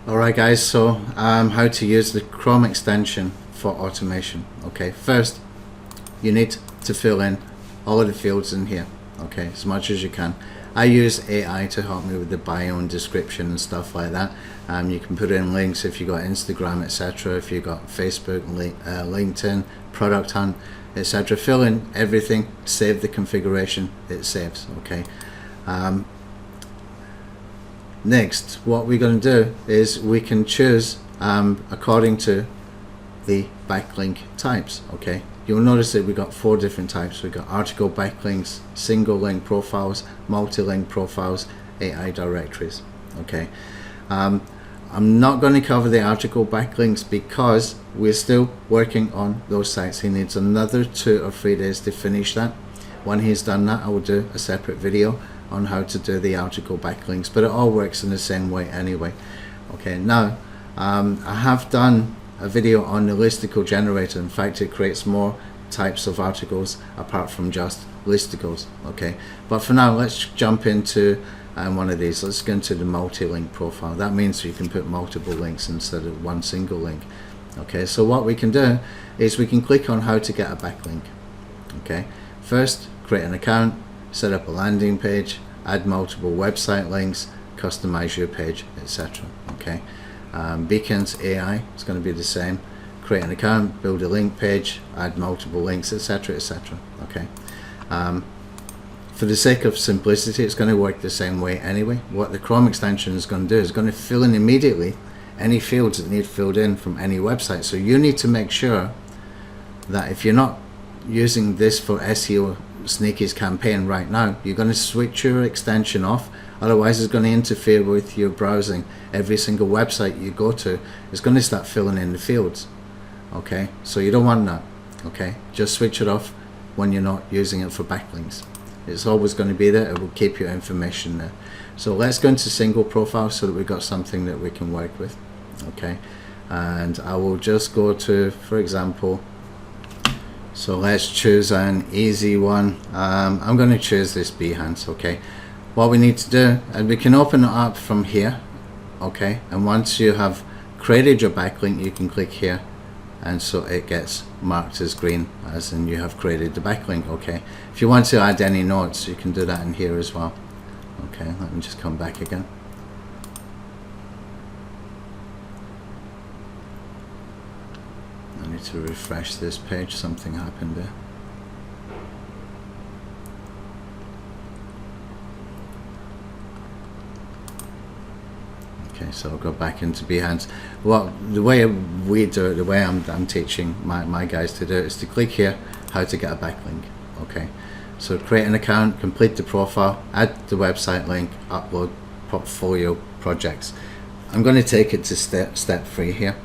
Alright guys, so how to use the Chrome extension for automation. Okay, first you need to fill in all of the fields in here, okay, as much as you can. I use AI to help me with the bio and description and stuff like that. You can put in links if you got Instagram, etc., if you got Facebook, LinkedIn, Product Hunt, etc. Fill in everything, save the configuration, it saves. Okay. Next, what we're going to do is we can choose according to the backlink types. Okay, you'll notice that we got 4 different types. We got article backlinks, single link profiles, multi-link profiles, AI directories. Okay, I'm not going to cover the article backlinks because we're still working on those sites. He needs another 2 or 3 days to finish that. When he's done that, I will do a separate video on how to do the article backlinks, but it all works in the same way anyway. Okay, now I have done a video on the listicle generator. In fact, it creates more types of articles apart from just listicles. Okay, but for now, let's jump into one of these. Let's go into the multi-link profile. That means you can put multiple links instead of one single link. Okay, so what we can do is we can click on how to get a backlink. Okay, first create an account, set up a landing page, add multiple website links, customize your page, etc. Okay, Beacons AI is going to be the same. Create an account, build a link page, add multiple links, etc., etc. Okay, for the sake of simplicity, it's going to work the same way anyway. What the Chrome extension is going to do is going to fill in immediately any fields that need filled in from any website. So you need to make sure that if you're not using this for SEO Sneakies campaign right now, you're going to switch your extension off, otherwise it's going to interfere with your browsing. Every single website you go to is going to start filling in the fields. Okay, so you don't want that. Okay, just switch it off when you're not using it for backlinks. It's always going to be there, it will keep your information there. So let's go into single profile so that we've got something that we can work with. Okay, and I will just go to, for example, so let's choose an easy one. I'm going to choose this Behance. Okay, what we need to do, and we can open it up from here. Okay, and once you have created your backlink, you can click here, and so it gets marked as green, as in you have created the backlink. Okay, if you want to add any notes, you can do that in here as well. Okay, let me just come back again. I need to refresh this page, something happened there. Okay, so I'll go back into Behance. Well, the way we do it, the way I'm teaching my guys to do it, is to click here, how to get a backlink. Okay, so create an account, complete the profile, add the website link, upload portfolio projects. I'm going to take it to step 3 here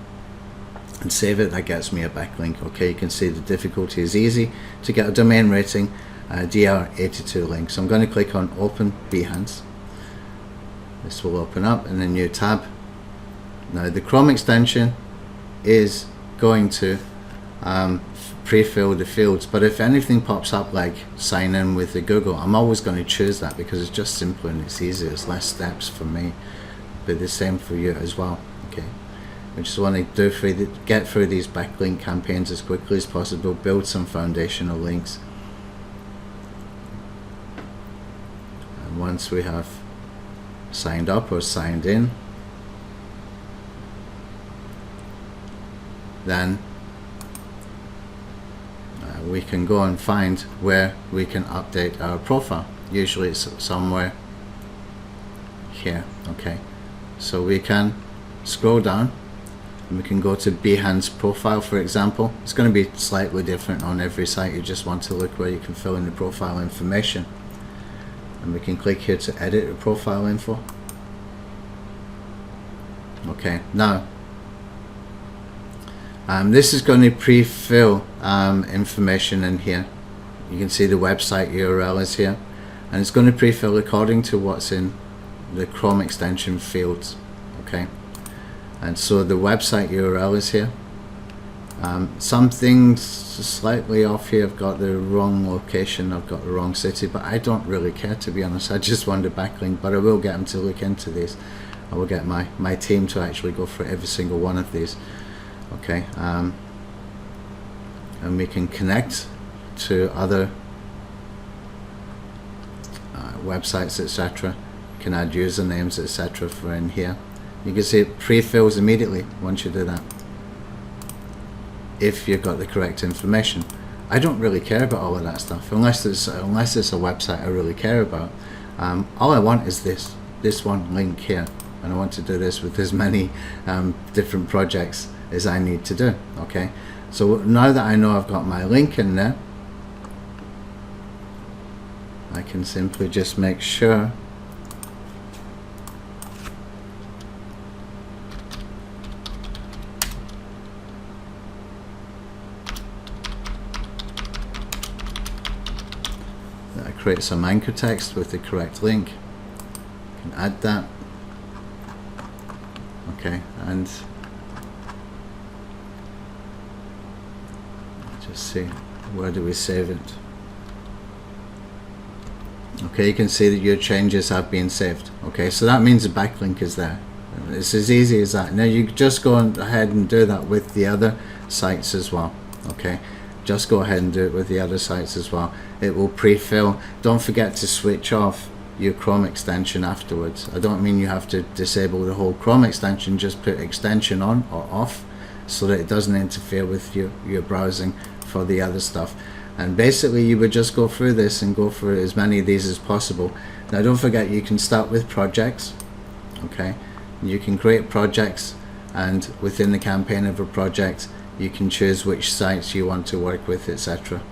and save it. That gets me a backlink. Okay, you can see the difficulty is easy to get a domain rating, DR82 link. So I'm going to click on Open Behance. This will open up in a new tab. Now the Chrome extension is going to pre-fill the fields, but if anything pops up like sign in with the Google, I'm always going to choose that because it's just simpler and it's easier. It's less steps for me, but the same for you as well. Okay, we just want to get through these backlink campaigns as quickly as possible, build some foundational links, and once we have signed up or signed in, then we can go and find where we can update our profile. Usually it's somewhere here. Okay, so we can scroll down and we can go to Behance profile, for example. It's going to be slightly different on every site. You just want to look where you can fill in the profile information, and we can click here to edit the profile info. Okay, now this is going to pre-fill information in here. You can see the website URL is here, and it's going to pre-fill according to what's in the Chrome extension fields. Okay, and so the website URL is here. Something's slightly off here. I've got the wrong location, I've got the wrong city, but I don't really care, to be honest. I just want a backlink, but I will get them to look into this. I will get my team to actually go through every single one of these. Okay, and we can connect to other websites, etc. You can add usernames, etc. for in here. You can see it pre-fills immediately once you do that, if you've got the correct information. I don't really care about all of that stuff unless it's a website I really care about. All I want is this one link here, and I want to do this with as many different projects as I need to do. Okay, so now that I know I've got my link in there, I can simply just make sure that I create some anchor text with the correct link. I can add that. Okay, and just see, where do we save it? Okay, you can see that your changes have been saved. Okay, so that means the backlink is there. It's as easy as that. Now you just go ahead and do that with the other sites as well. Okay, just go ahead and do it with the other sites as well. It will pre-fill. Don't forget to switch off your Chrome extension afterwards. I don't mean you have to disable the whole Chrome extension, just put extension on or off so that it doesn't interfere with your browsing for the other stuff. And basically you would just go through this and go through as many of these as possible. Now don't forget, you can start with projects. Okay, you can create projects, and within the campaign of a project you can choose which sites you want to work with, etc.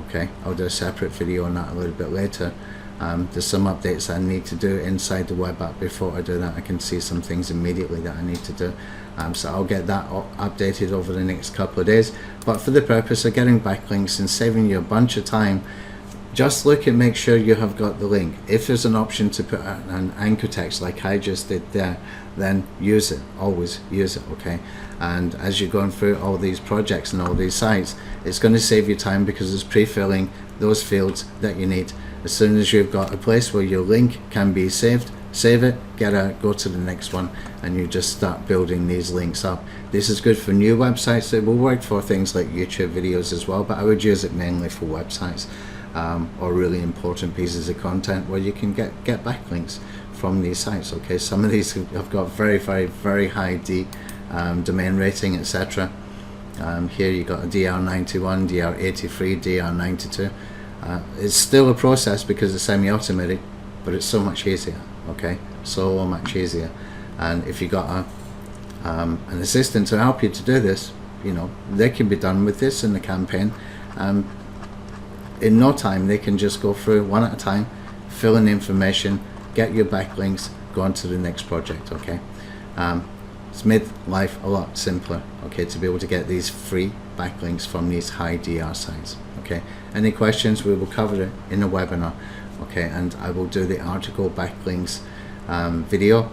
Okay, I'll do a separate video on that a little bit later. There's some updates I need to do inside the web app. Before I do that, I can see some things immediately that I need to do. So I'll get that updated over the next couple of days. But for the purpose of getting backlinks and saving you a bunch of time, just look and make sure you have got the link. If there's an option to put an anchor text like I just did there, then use it. Always use it. Okay, and as you're going through all these projects and all these sites, it's going to save you time because it's pre-filling those fields that you need. As soon as you've got a place where your link can be saved, save it, get out, go to the next one, and you just start building these links up. This is good for new websites. It will work for things like YouTube videos as well, but I would use it mainly for websites or really important pieces of content where you can get backlinks from these sites. Okay, some of these have got very high domain rating, etc. Here you got a DR91, DR83, DR92. It's still a process because it's semi-automatic, but it's so much easier. Okay, so much easier. And if you got an assistant to help you to do this, you know, they can be done with this in the campaign. In no time, they can just go through one at a time, fill in information, get your backlinks, go on to the next project. Okay, it's made life a lot simpler. Okay, to be able to get these free backlinks from these high DR sites. Okay, any questions, we will cover it in a webinar. Okay, and I will do the article backlinks video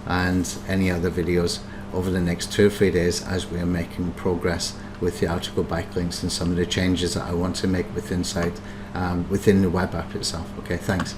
and any other videos over the next 2 or 3 days as we are making progress with the article backlinks and some of the changes that I want to make within the web app itself. Okay, thanks.